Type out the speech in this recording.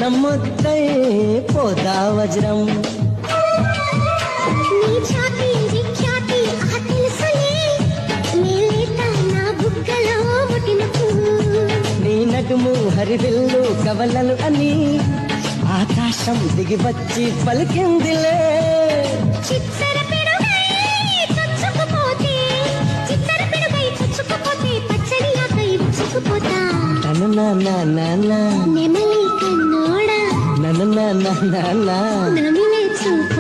వజ్రం ముద్దై పోదా వజ్రం. నీ ఛాతీ విఖ్యాతి ఆ తెలుసులే, నేలేత నా బుగ్గలో ముటిన పువ్వు. నీ నడుము హరివిల్లు కవలలు అని ఆకాశం దిగి వచ్చి పలికిందిలే. చిత్తర పిడుగై చచ్చుకుపోతే, చిత్తర పిడుగై చచ్చుకుపోతే పచ్చని ఆకై ఉచ్చుకుపోతా. తను నెమలి కన్నోడా నన్ను నమిలే చూపు